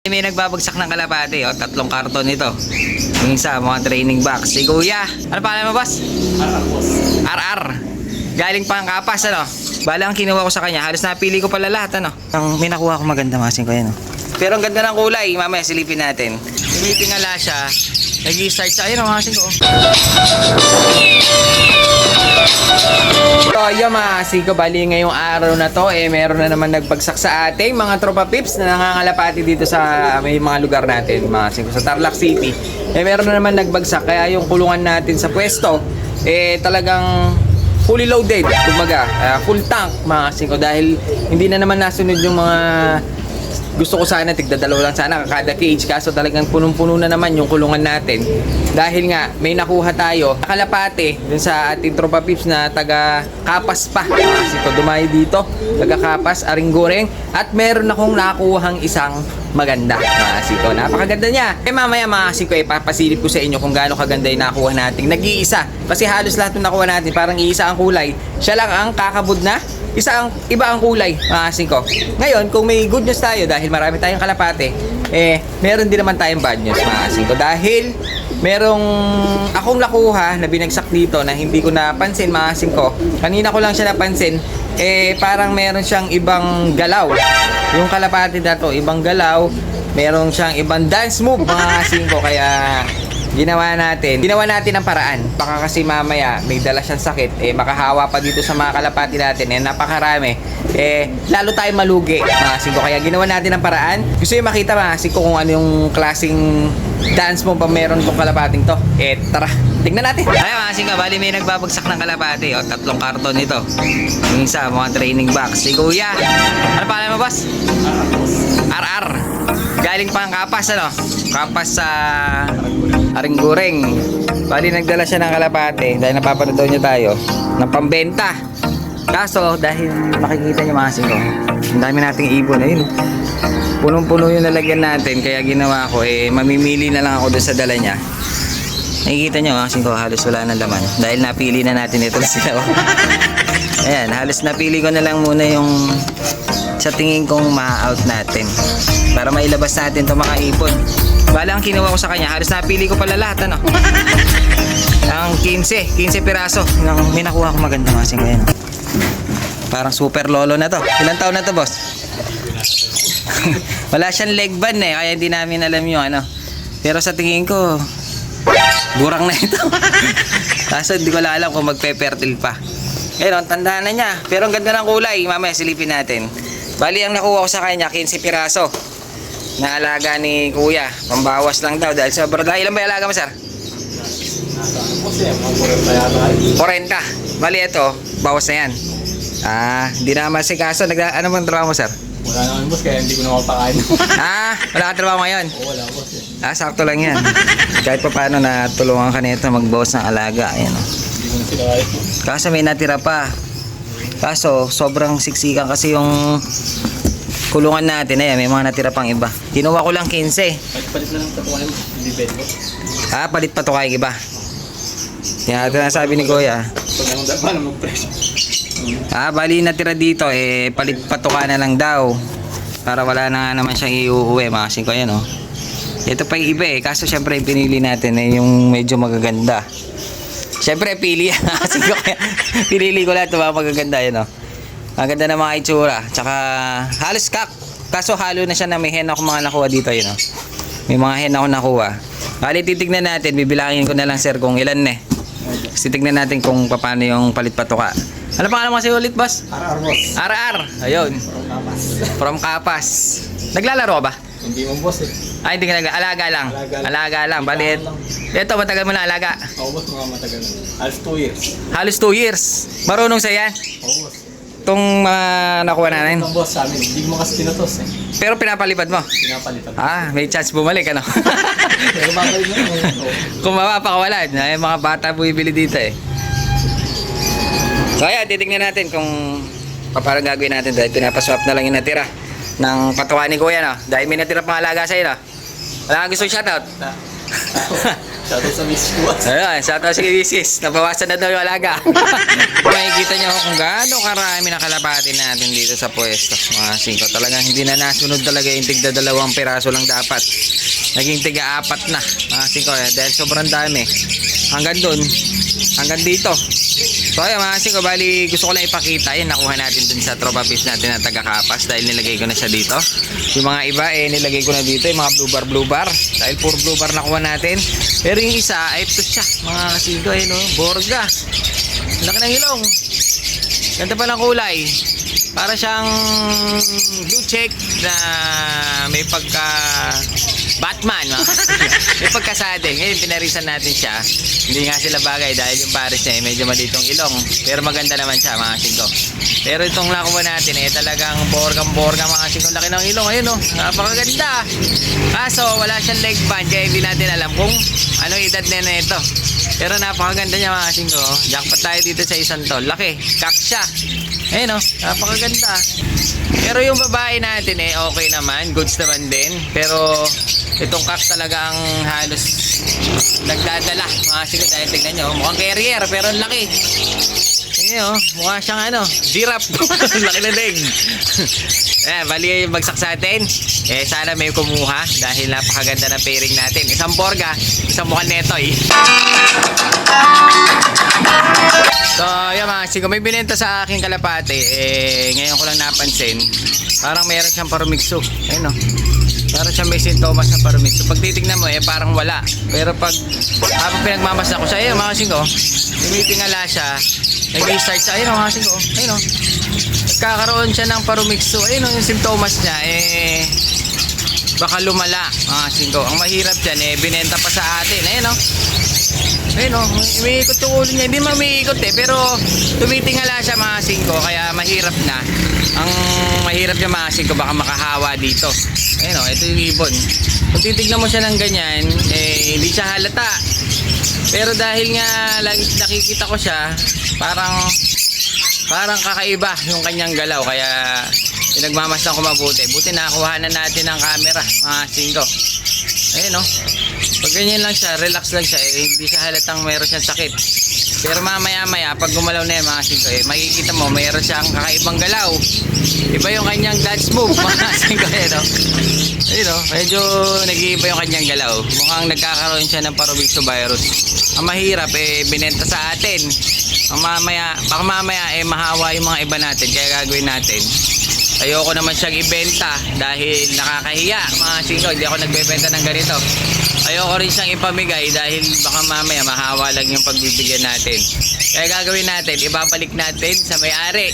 May nagbabagsak ng kalapate, oh, 3 karton ito. Yung isa, mga training box. Si Kuya, ano pangalan mo, boss? RR, boss. RR. Galing pang kapas, ano? Bala ang kinuha ko sa kanya. Halos napili ko pala lahat, ano? May nakuha ko maganda, masing ko yan, oh. Pero ang ganda ng kulay, mamaya silipin natin. Tumitingala siya. Nag-i-start siya. Ayun, masing ko. So, yun mga siko, bali ngayong araw na to, meron na naman nagbagsak sa ating mga tropa pips na nangangalapati dito sa may mga lugar natin, mga siko, sa Tarlac City. Meron na naman nagbagsak, kaya yung kulungan natin sa pwesto, talagang fully loaded, kumbaga, full tank mga siko, dahil hindi na naman nasunod yung mga gusto ko sana, tigdadalaw lang sana kada cage, kaso talagang punong-puno na naman yung kulungan natin dahil nga may nakuha tayo kalapate dun sa ating tropa pips na taga Kapas pa, kasi ito dumayo dito taga Kapas, Aringgoreng, at meron akong nakuhang isang maganda mga siko, napakaganda niya. Mamaya mga siko, papasilip ko sa inyo kung gaano kaganda yung nakuha natin. Nag-iisa, kasi halos lahat ng nakuha natin parang iisa ang kulay, siya lang ang kakabud na iba ang kulay, mga siko. Ngayon, kung may good news tayo dahil marami tayong kalapate, meron din naman tayong bad news, mga siko. Dahil merong akong nakuha na binagsak dito na hindi ko napansin, mga siko. Kanina ko lang siya napansin, parang meron siyang ibang galaw. Yung kalapate na to, ibang galaw. Meron siyang ibang dance move, mga siko. Kaya ginawa natin ang paraan. Baka kasi mamaya may dala siyang sakit, makahawa pa dito sa mga kalapati natin, napakarami, lalo tayo malugi, mga siko. Kaya ginawa natin ang paraan. Gusto yung makita, mga siko, kung ano yung klaseng dance mo pa meron itong kalapating to. Tara, tignan natin. Ay, mga siko, bali may nagbabagsak ng kalapati, 3 karton ito. Yung isa, mga training box. Si Kuya, ano pangalan mo, boss? RR, boss. RR. Galing pang Kapas, ano? Kapas sa Aringgoreng. Bali nagdala siya ng kalapate dahil napapanood daw niya tayo ng pambenta. Kaso dahil makikita niyo, mga siko, ang dami nating ibon, ayun, punong-puno yung lalagyan natin, kaya ginawa ko, mamimili na lang ako doon sa dala niya. Nakikita niyo, mga siko, halos wala nang laman dahil napili na natin ito sila. Ayan, halos napili ko na lang muna yung sa tingin kong ma-out natin para mailabas natin itong mga ipon. Bala ang kinuha ko sa kanya, halos napili ko pala lahat, ano? Ang 15 piraso. May nakuha ko maganda, masing ko yan. Parang super lolo na to. Ilang taon na to, boss? Wala siyang leg band, kaya hindi namin alam yung ano. Pero sa tingin ko, burang na ito. Kaso hindi ko alam kung magpe-fertile pa. Ngayon, tandaan na niya. Pero ang ganda ng kulay, mamaya silipin natin. Bali ang nakuha ko sa kanya, 15 piraso. Na alaga ni Kuya. Pambawas lang daw dahil sa barangay. Ilan ba yung alaga mo, sir? 40. Bali ito, bawas na yan. Hindi na masikaso. Ano bang trabaho mo, sir? Wala naman, boss, kaya hindi ko na mapakain. Wala ka trabaho ngayon? Oo, wala, boss. Sakto lang yan. Kahit pa paano natulungan ka nito magbawas ng alaga. Ayan, Hindi ko na sila kaya. Kaso may natira pa. Kaso sobrang siksikan kasi yung kulungan natin. Ayan, may mga natira pang iba. Kinuha ko lang 15. Palit na lang sa tuwain, hindi bed, boss. Palit pa to kay iba. Yan, ito na sabi ni Kuya. Pag naman dapat na mag-press. Bali natira dito, palit pa to ka na lang daw. Para wala na naman siyang iuuwi, mga singko. Yan, oh. Ito pa yung iba, kaso syempre pinili natin yung medyo magaganda. Syempre pili yan. Pinili ko lahat ito mga magaganda, yan, oh. Maganda na mga itsura. Tsaka halos kaso halo na siya na may hen ako mga nakuha dito, yun, oh. May mga hen ako nakuha. Bali titignan natin, bibilangin ko na lang, sir, kung ilan kasi tignan natin kung paano yung palit patuka. Ano pangalan mo kasi ulit, boss? RR, boss. RR. Ayun. From Kapas. Naglalaro ba? Hindi mo, boss, Hindi ka alaga lang. Alaga lang. Bali, ito matagal mo na alaga. Oo, boss, mga matagal na. Halos 2 years. Halos 2 years. Marunong sa yan. Oo, boss. Itong nakuha natin. Itong boss sa amin, hindi mo kasi tinatos, Pero pinapalipad mo. Pinapalitan. May chance bumalik, ano? Pero babalik na naman. Kung mapapakawalan, may mga bata bumibili dito, So ayan, titignan natin kung paano gagawin natin dahil pinapaswap na lang yung natira ng patuwa ni Kuya, no? Dahil may natira pang alaga sa'yo, no? Wala kang gusto shoutout? Shoutout sa Miss Kuwas. Ayun, sa ato si Isis, nabawasan na daw yung alaga. Makikita nyo kung gaano karami na kalapati natin dito sa pwesto. Mga 5, talagang hindi na nasunod talaga yung tigda 2 piraso lang dapat. Naging tiga 4 na, mga 5, dahil sobrang dami. Hanggang dun, hanggang dito. So ayun mga 5, bali gusto ko lang ipakita, yun nakuha natin dun sa tropa fish natin na taga Kapas dahil nilagay ko na siya dito. Yung mga iba nilagay ko na dito, yung mga blue bar dahil puro blue bar nakuha natin. Pero yung isa ay ito siya, mga 5, no? Borga. Laki ng ilong. Ganda pa ng kulay. Para siyang blue check na may pagka Batman, no? May pagkasading. Ngayon pinarisan natin siya. Hindi nga sila bagay dahil yung pares niya medyo malitong ilong. Pero maganda naman siya, mga 5. Pero itong nakuha natin talagang borga mga 5. Laki ng ilong, ayun, no? Napakaganda. Kaso wala siyang leg band kaya hindi natin alam kung anong edad na ito. Pero napakaganda niya, mga 5. Jackpot tayo dito sa isang to. Laki, kak siya. Ayun, no? Napakaganda. Pero yung babae natin okay naman, goods naman din. Pero itong kak talaga ang halos nagdadala, mga 5. Dahil tignan nyo, mukhang carrier pero ang laki. Ayun, mukha siyang giraffe. Laki na leg. Bali yung bagsak sa atin. Sana may kumuha dahil napakaganda na pairing natin. Isang borga, isang mukhang netoy. So, yan mga 5, may binenta sa aking kalapate. Ngayon ko lang napansin. Parang meron siyang parumigso. Ayun, no? Parang siya may sintomas ng parumigso. Pag titignan mo, parang wala. Pero pag habang pinagmamasdan ko siya, ayun mga 5, tumitingala siya. Nag-restart siya. Ayun mga 5, ayun, no? Nagkakaroon siya ng parumigso. Ayun, no? Yung sintomas niya, baka lumala, mga 5. Ang mahirap dyan, binenta pa sa atin. Ayun, no? Ayun, no? Umiikot yung ulo niya. Hindi man umiikot pero tumitingala siya, mga 5. Kaya mahirap na. Ang mahirap niya, mga 5, baka makahawa dito. Ayun, no? Ito yung ibon. Kung titignan mo siya ng ganyan, hindi siya halata. Pero dahil nga nakikita ko siya, parang kakaiba yung kanyang galaw. Kaya pinagmamasdan ko mabuti. Buti nakakuha na natin ng camera, mga 5. Ayun, no? Pag ganyan lang siya, relax lang siya, hindi siya halatang mayroon siyang sakit. Pero mamaya pag gumalaw na yan, mga 5, makikita mo mayroon siyang kakaibang galaw. Iba yung kanyang dance move, mga 5, no? Ayun, no? Medyo nag-iiba yung kanyang galaw. Mukhang nagkakaroon siya ng parumigso virus. Ang mahirap binenta sa atin. Baka mamaya mahawa yung mga iba natin. Kaya gagawin natin, ayoko naman siyang ibenta dahil nakakahiya, mga 5. Hindi ako nagbebenta ng ganito. Ayoko rin siyang ipamigay dahil baka mamaya mahawa lang yung pagbibigyan natin. Kaya gagawin natin, ibabalik natin sa may-ari.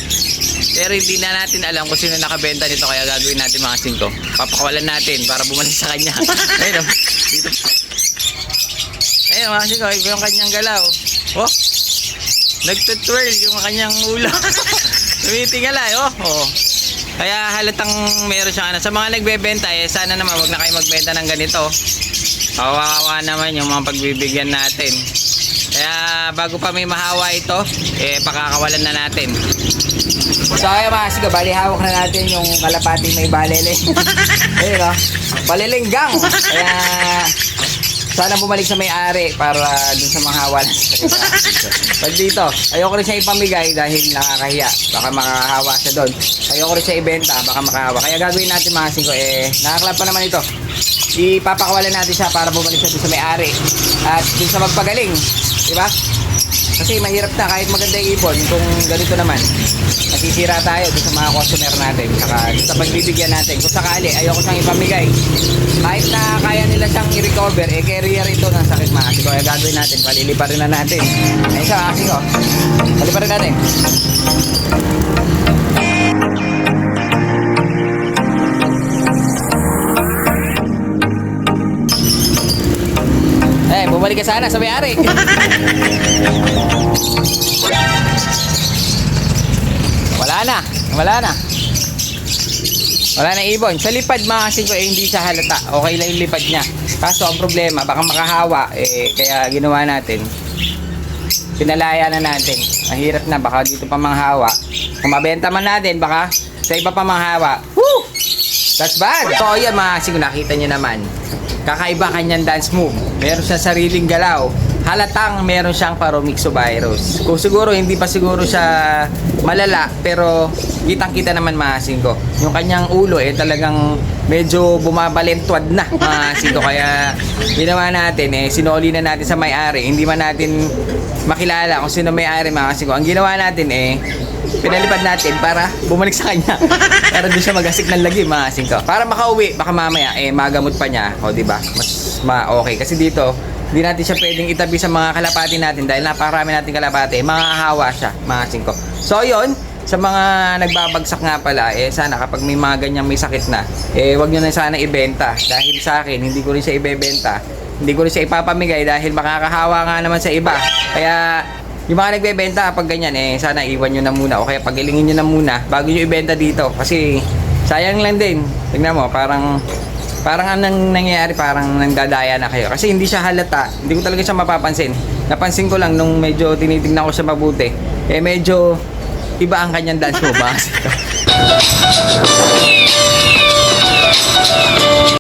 Pero hindi na natin alam kung sino nakabenta nito. Kaya gagawin natin, mga 5, papakawalan natin para bumalik sa kanya. Ayun, no? Dito. Ayun, mga 5, iba yung kanyang galaw. Oh, nagtutwirl yung kanyang ulo. Tumitingala, oh. Kaya halatang meron siyang sa mga nagbebenta, sana naman wag na kayo magbenta ng ganito. Kawawa naman yung mga pagbibigyan natin. Kaya bago pa may mahawa ito, pakakawalan na natin. So ayun, mga 5, bali hawak na natin yung kalapati may balele. Ayun, no? Balelenggang. Kaya sana bumalik sa may-ari para dun sa mga hawa na sa isa. Pag dito, ayoko rin siya ipamigay dahil nakakahiya. Baka makahawa siya doon. Ayoko rin siya ibenta, baka makahawa. Kaya gagawin natin, mga 5, nakaklap pa naman ito. Ipapakawalan natin siya para bumalik siya dun sa may-ari. At dun sa magpagaling. Diba? Kasi mahirap na kahit maganda yung ibon kung ganito naman. Nasisira tayo dun sa mga customer natin. Saka dun sa pagbibigyan natin. Kung sakali, ayoko siyang ipamigay. Kahit na kaya nila siyang i-recover, carrier ito ng sakit, mga 5. Kaya gagawin natin, palilipa rin na natin. Ayun siya, mga 5. Palipa rin natin. Bumalik ka sana sa may-ari. Wala na ibon. Sa lipad, mga 5, hindi siya halata. Okay lang yung lipad niya. Kaso ang problema, baka makahawa. Kaya ginawa natin, pinalaya na natin. Mahirap na, baka dito pa manghawa. Kung mabenta man natin, baka sa iba pa manghawa. Woo! That's bad. So yan mga kasing, nakita nyo naman. Kakaiba kanyang dance move. Meron siya sariling galaw. Halatang meron siyang paromyxovirus. Kung siguro hindi pa siguro siya malala, pero kitang-kita naman mga kasing ko. Yung kanyang ulo talagang medyo bumabalentwad na mga kasing ko. Kaya ginawa natin sinoli na natin sa may-ari. Hindi man natin makilala kung sino may-ari mga kasing ko. Ang ginawa natin pinalipad natin para bumalik sa kanya. Para doon siya magasik ng lagi mga kasing ko. Para makauwi, baka mamaya magamot pa niya. O diba? Mas okay. Kasi dito, hindi natin siya pwedeng itabi sa mga kalapati natin dahil napakarami natin kalapati, makakahawa siya mga kasing ko. So yun, sa mga nagbabagsak nga pala, sana kapag may mga ganyang may sakit na, wag nyo na sana ibenta. Dahil sa akin, hindi ko rin siya ibebenta. Hindi ko rin siya ipapamigay dahil makakahawa nga naman sa iba. Kaya yung mga nagbebenta kapag ganyan, sana iwan nyo na muna o kaya pagilingin nyo na muna bago nyo ibenta dito. Kasi sayang lang din. Tignan mo, parang anong nangyayari, parang nangdadaya na kayo. Kasi hindi siya halata, hindi ko talaga siya mapapansin. Napansin ko lang nung medyo tinitignan ko siya mabuti. Medyo iba ang kanyang dance move.